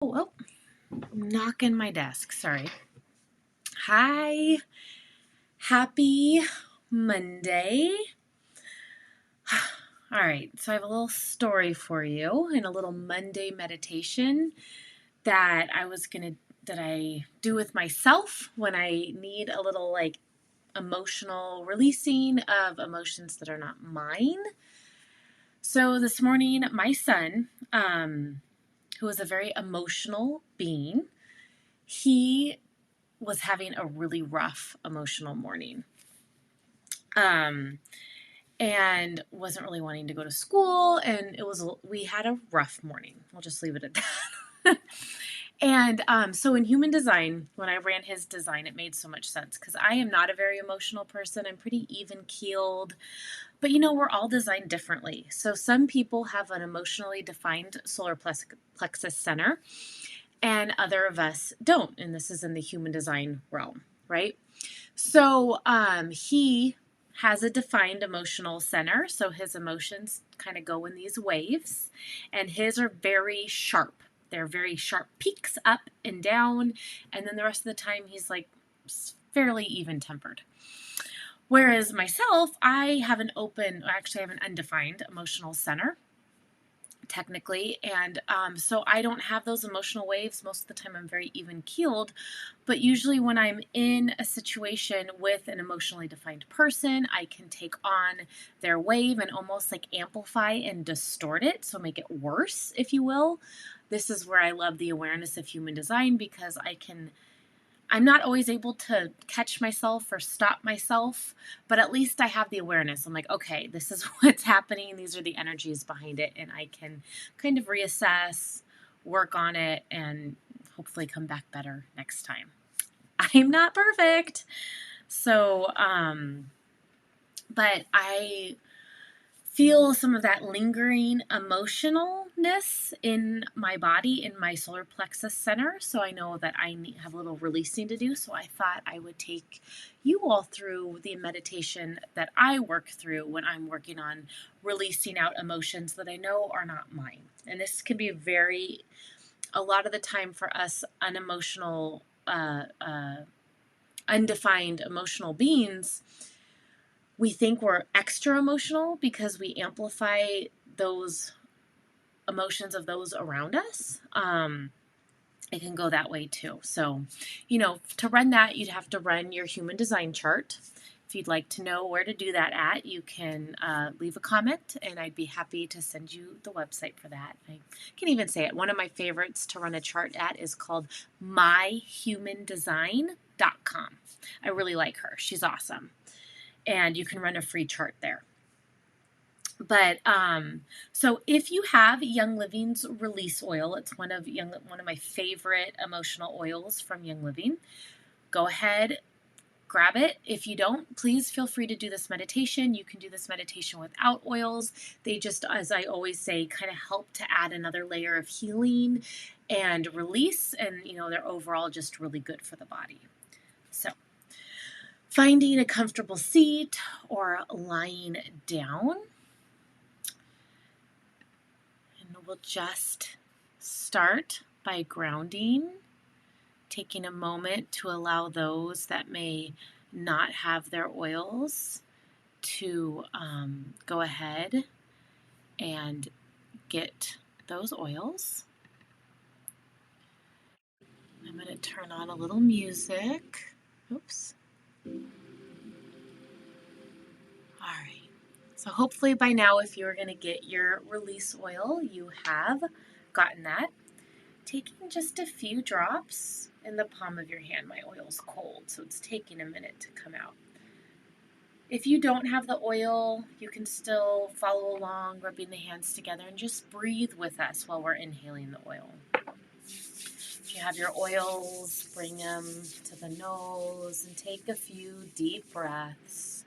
Oh, knocking my desk. Sorry. Hi. Happy Monday. All right. So I have a little story for you and a little Monday meditation that I do with myself when I need a little emotional releasing of emotions that are not mine. So this morning, my son, who is a very emotional being, he was having a really rough emotional morning. And wasn't really wanting to go to school, and we had a rough morning. We'll just leave it at that. And so in human design, when I ran his design, it made so much sense because I am not a very emotional person. I'm pretty even keeled, but we're all designed differently. So some people have an emotionally defined solar plexus center, and other of us don't. And this is in the human design realm, right? So he has a defined emotional center. So his emotions kind of go in these waves, and his are very sharp. They're very sharp peaks up and down. And then the rest of the time, he's like fairly even tempered. Whereas myself, I have an undefined emotional center, technically. And so I don't have those emotional waves. Most of the time I'm very even keeled, but usually when I'm in a situation with an emotionally defined person, I can take on their wave and almost like amplify and distort it. So make it worse, if you will. This is where I love the awareness of human design because I'm not always able to catch myself or stop myself, but at least I have the awareness. I'm like, okay, this is what's happening. These are the energies behind it. And I can kind of reassess, work on it, and hopefully come back better next time. I'm not perfect. So, but I feel some of that lingering emotionalness in my body, in my solar plexus center. So I know that I have a little releasing to do. So I thought I would take you all through the meditation that I work through when I'm working on releasing out emotions that I know are not mine. And this can be a lot of the time for us unemotional, undefined emotional beings, we think we're extra emotional because we amplify those emotions of those around us. It can go that way too. So, to run that, you'd have to run your human design chart. If you'd like to know where to do that at, you can leave a comment and I'd be happy to send you the website for that. I can even say it. One of my favorites to run a chart at is called myhumandesign.com. I really like her. She's awesome. And you can run a free chart there. But so if you have Young Living's release oil, it's one of my favorite emotional oils from Young Living. Go ahead, grab it. If you don't, please feel free to do this meditation. You can do this meditation without oils. They just, as I always say, kind of help to add another layer of healing and release, and they're overall just really good for the body. So finding a comfortable seat or lying down. And we'll just start by grounding, taking a moment to allow those that may not have their oils to go ahead and get those oils. I'm going to turn on a little music. Oops. All right. So hopefully by now, if you're going to get your release oil, you have gotten that. Taking just a few drops in the palm of your hand. My oil's cold, so it's taking a minute to come out. If you don't have the oil, you can still follow along, rubbing the hands together, and just breathe with us while we're inhaling the oil. If you have your oils, bring them to the nose and take a few deep breaths.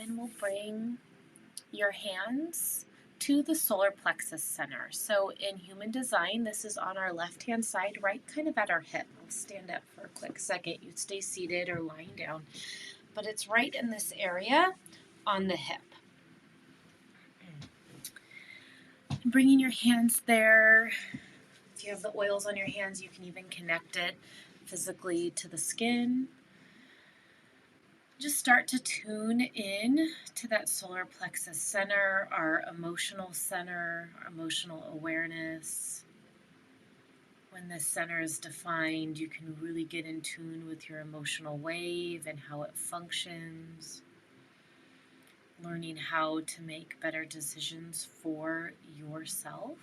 then we'll bring your hands to the solar plexus center. So in human design, this is on our left-hand side, right kind of at our hip. I'll stand up for a quick second. You stay seated or lying down, but it's right in this area on the hip. Bringing your hands there. If you have the oils on your hands, you can even connect it physically to the skin. Just start to tune in to that solar plexus center, our emotional center, our emotional awareness. When this center is defined, you can really get in tune with your emotional wave and how it functions. Learning how to make better decisions for yourself.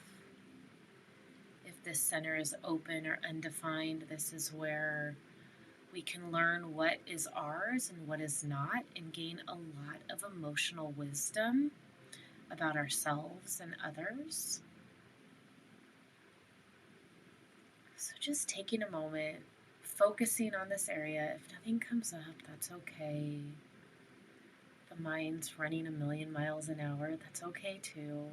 If this center is open or undefined, this is where we can learn what is ours and what is not, and gain a lot of emotional wisdom about ourselves and others. So just taking a moment, focusing on this area. If nothing comes up, that's okay. The mind's running a million miles an hour, that's okay too.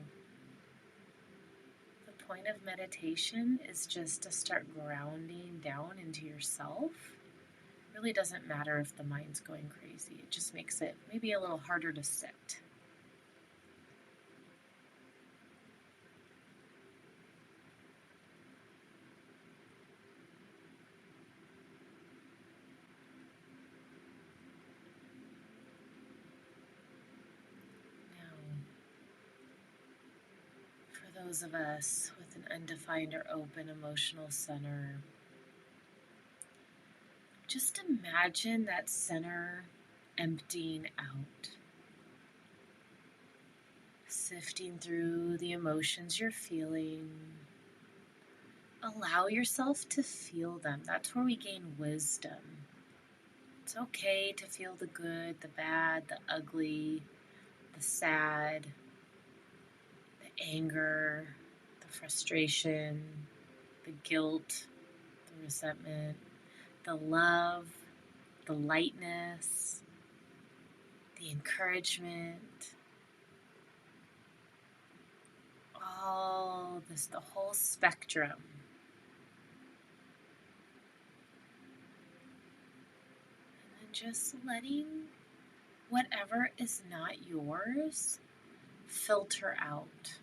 The point of meditation is just to start grounding down into yourself. Really doesn't matter if the mind's going crazy. It just makes it maybe a little harder to sit. Now, for those of us with an undefined or open emotional center, just imagine that center emptying out. Sifting through the emotions you're feeling. Allow yourself to feel them. That's where we gain wisdom. It's okay to feel the good, the bad, the ugly, the sad, the anger, the frustration, the guilt, the resentment, the love, the lightness, the encouragement, all this, the whole spectrum. And then just letting whatever is not yours filter out.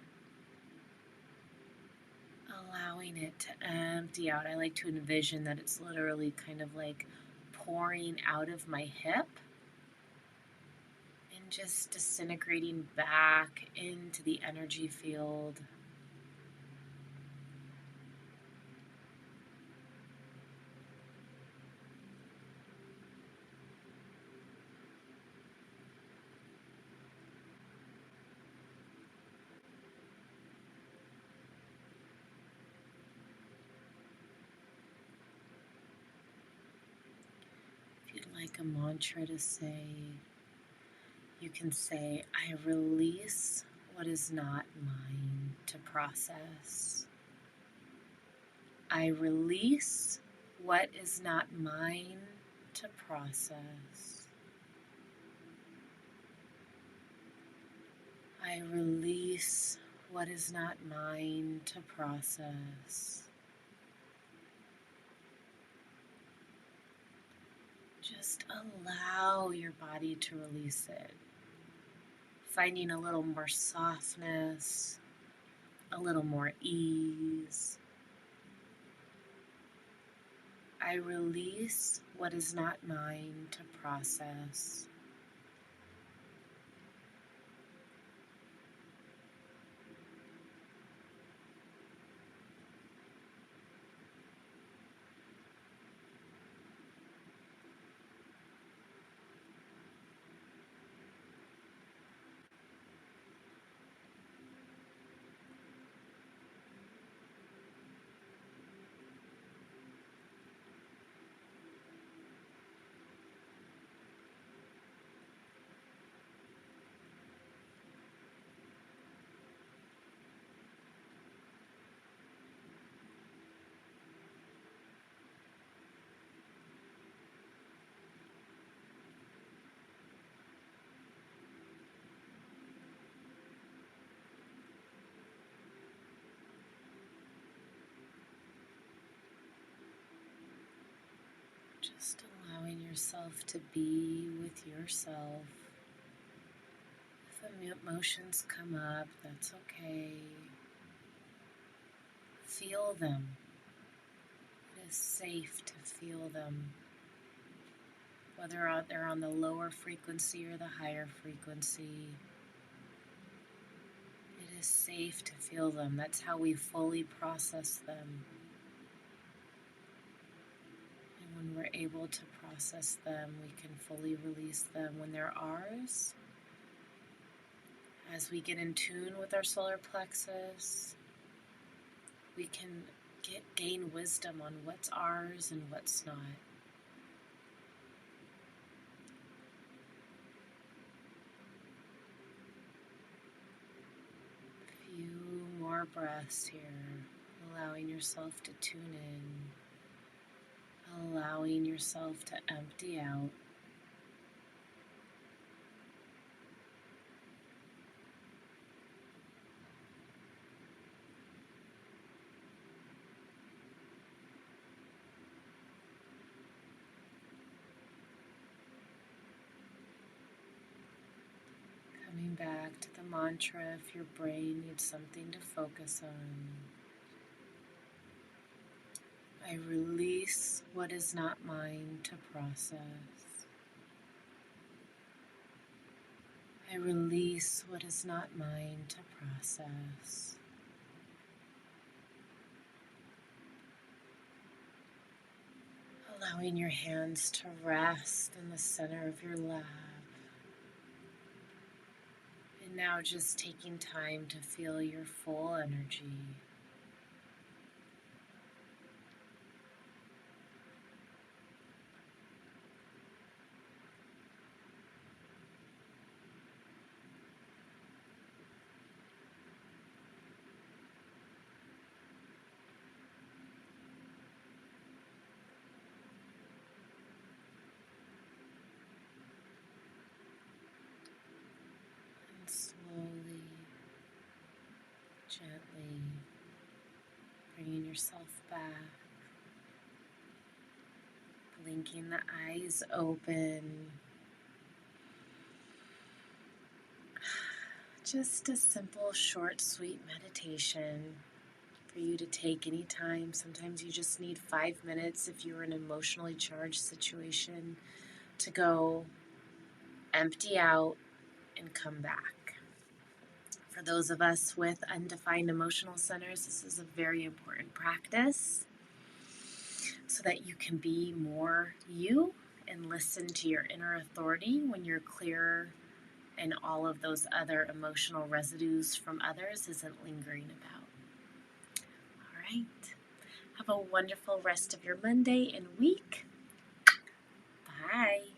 Allowing it to empty out. I like to envision that it's literally kind of like pouring out of my hip and just disintegrating back into the energy field. If you'd like a mantra to say, you can say, I release what is not mine to process. I release what is not mine to process. I release what is not mine to process. Just allow your body to release it. Finding a little more softness, a little more ease. I release what is not mine to process. Just allowing yourself to be with yourself. If emotions come up, that's okay. Feel them. It is safe to feel them. Whether they're on the lower frequency or the higher frequency, it is safe to feel them. That's how we fully process them. And when we're able to process them, we can fully release them when they're ours. As we get in tune with our solar plexus, we can gain wisdom on what's ours and what's not. A few more breaths here, allowing yourself to tune in, allowing yourself to empty out. Coming back to the mantra if your brain needs something to focus on. I release what is not mine to process. I release what is not mine to process. Allowing your hands to rest in the center of your lap. And now just taking time to feel your full energy. And slowly, gently bringing yourself back. Blinking the eyes open. Just a simple, short, sweet meditation for you to take anytime. Sometimes you just need 5 minutes if you're in an emotionally charged situation to go empty out and come back. For those of us with undefined emotional centers, this is a very important practice so that you can be more you and listen to your inner authority when you're clearer and all of those other emotional residues from others isn't lingering about. All right. Have a wonderful rest of your Monday and week. Bye.